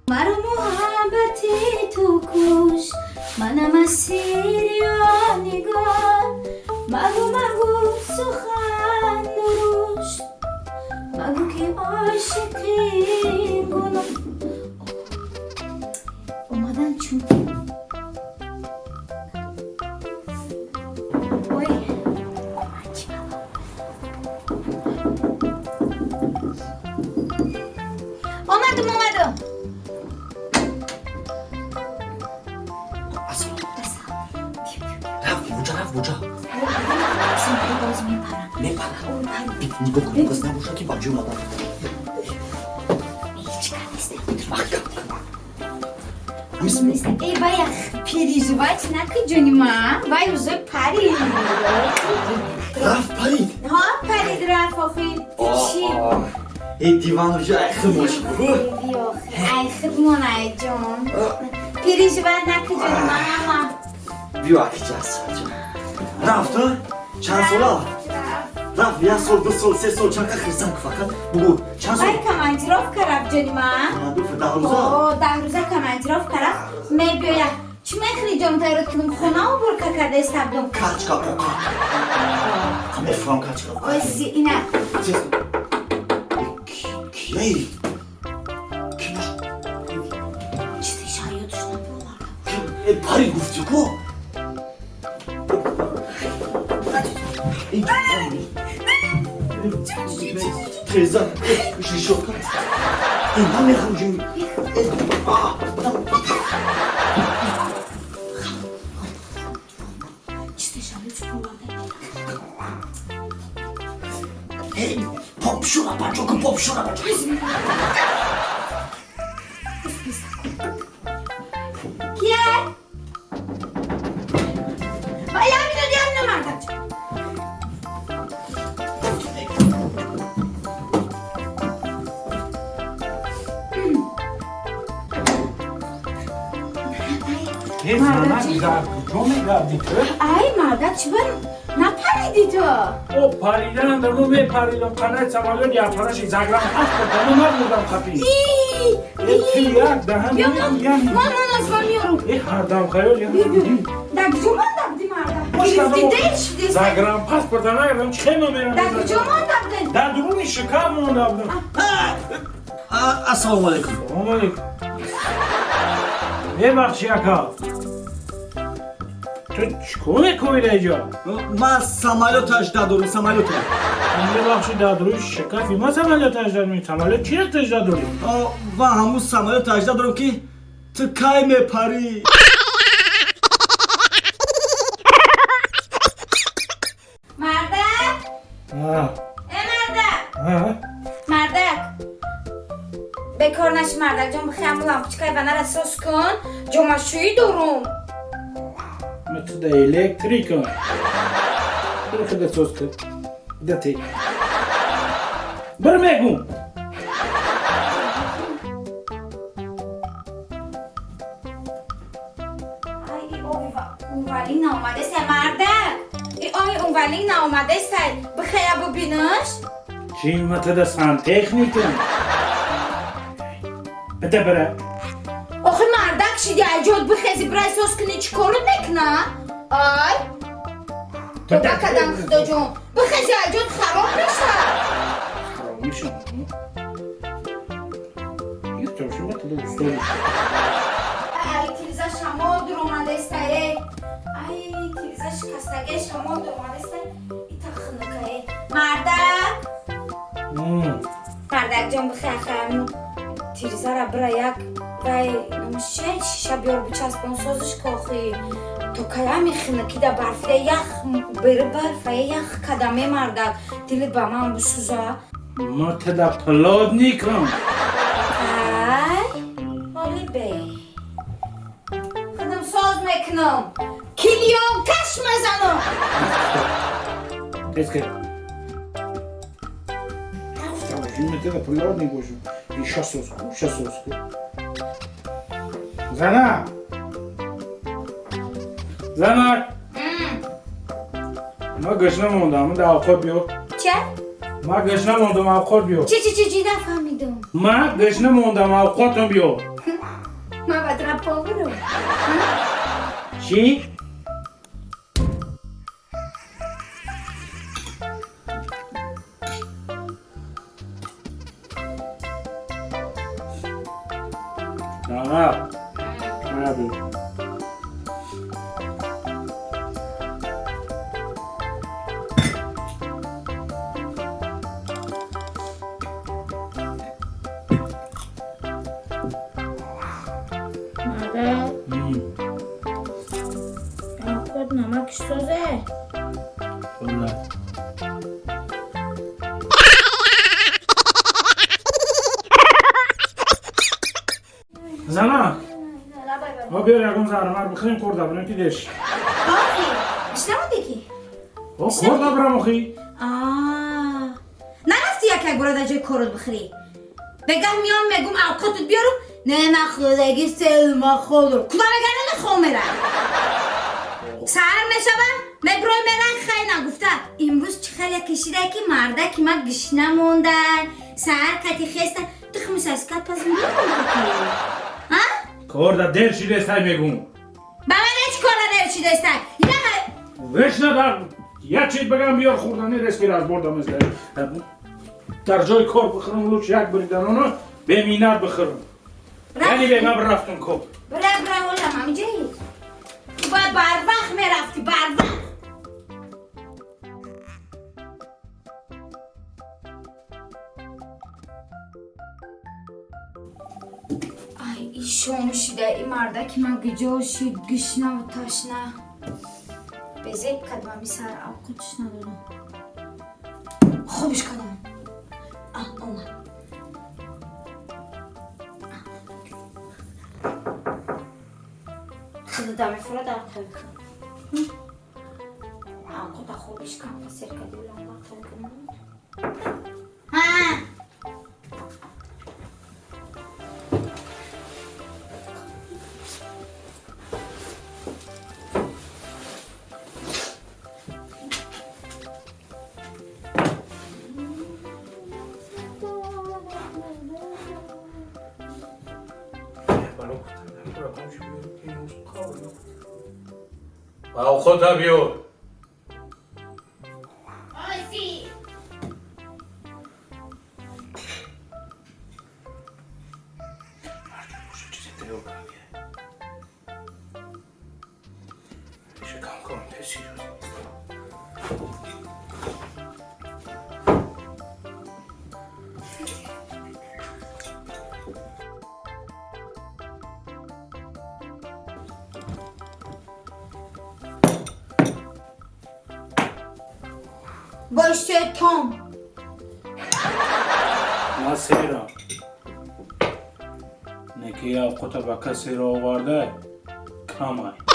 مرا محبتی تو کش منم اسیر یا نگاه مگو سخن درشت مگو که عاشقی گناه اومدن چون اومدم رفت بوجا باز میپرم نگاه کن باز نبوشا که بچه اومدن هیچ کار نیستم ای باید پیریزوات نکن جونی ما باید روزه پرید رفت پرید رفت آخی چی؟ ای دیوان رو جا ایخی موش برو ایخی مونه جون پیریزوات نکن جونی ما بیو اکی جست رفت چند ساله؟ رفت یه سال دو سال سه سال چند خرسن که فقط بگو چند سال؟ باید کمانتراف کرد جونی ما 10 روزه کمانتراف کرد می بیویا چی میخوری جون تایرد کنم خونه و برکه کرده استبدم کچکا بکن کمی فرام کچکا اوزی اینه کیه ای؟ چیزی شایدش ای پاری گفتی کو؟ تریزا شیشو کن این همه خوجیم چیزی شایدش بوده ای پاپ شورا بچه کن پاپ شورا بچه کیه؟ باید همین نمردم ای زنک کجا میگردی تو؟ ای مردک چی نپریدی تو؟ او پریدن در مو میپریدم قنای سمالیون یا پرشی زگرم هست بکنم نبودم خفی ای یک دهن میگم من میارم ای هردم خیال یا دک جمان دبدی مردک گرفتی دیش زگرم پس بردن نگردم چه ما میرم دک جمان دبدن در درونی شکر مونده بودم السلام علیکم سلام علیکم ببخشی اکا تو چکو میکنی اینجا؟ من سمالیوت اجداد دارم سمالیوت ببخشی در دروی شکفی ما سمالیوت اجداد میگم سمالیوت چی است اجداد داری؟ و همون سمالیوت اجداد دارم که تو کای میپری مردک مردک بکار نشی مردک جان بخیام لامپچکای بنا را سوس کن جمعشویی دارم مثل ده الکتریک هم برو خدا سوز کن ده تی برو میگم ای اونولی نامده سه مردک ای اونولی نامده سه بخیام ببینش چی مثل ده سانتیخنیک هم بده بره آخه مردک شدی ایجاد بخیزی برای سوز کنی چی کارو نکنه؟ آی تو بکدم خدا جون بخیزی ایجاد خراب نشه خراب میشم یه توشی مثل ده استوری ای تیرزا شما در اومده است ای تیرزا شکستگه شما در اومده است ای تخنکه مردک جان بخیخم تیرزا را برای یک وای نمیشه شیشه بیار بچسبون سازش کاخی تو کیا میخینه که در برفه یخ بره برفه یخ کدامه مردک دلت با من بسوزه ما تدا پلاد نیکم ای حالی بی خودم ساز میکنم کلیون کش مزنم تیز که این تدا پلاد نیگوشم ایشا سوز کن زنک ما گشنه موندم در آبخور بیو چه؟ ما گشنه موندم آبخور بیو چی نفهمیدم ما گشنه موندم آبخورتون بیو ما باید را پا برم چی؟ نه خود نمکش سازه زنا ما بیا یکم زهرمار بخوریم کرده بریم که دیش آخی اشتما دیکی کرده برم اخی نرفتی یک برای جای کرد بخری بگه میام میگم اوقاتت بیارم نه نخودگی سلما خودرو کدا بگرد نخواه میرم سهر میشوم مبروی میرن خیلی نگفته امروز چه خیلی کشیده که مرده که ما گش نموندن سهر کتی خیستن تخمی سرسکت پس میگم کرده دیر چی دستای میگم با من هیچ کرده دیر چی دستای وش ندار یک چیز بگم بیار خوردنی رسکی را از بردم از در جای کار بخورم لوچ یک بریدن اونو به مینر بخورم یعنی بگم رفتم کب برای ولم همین جایی باید بر وقت میرفتی بر وقت ای این شوم شده این مرده که من گجا شید گشنه و تشنه بزید کدومی سر اوقاتش ندارم خوبش کدوم اومد خدا دمی فرا در خیلی کنم اوقات خوبش کنم پسر کدوم وقت خیلی کنم او خدا بیار آسی باشه تام ما سیرا نکی اوقات با کسی را آورده کامای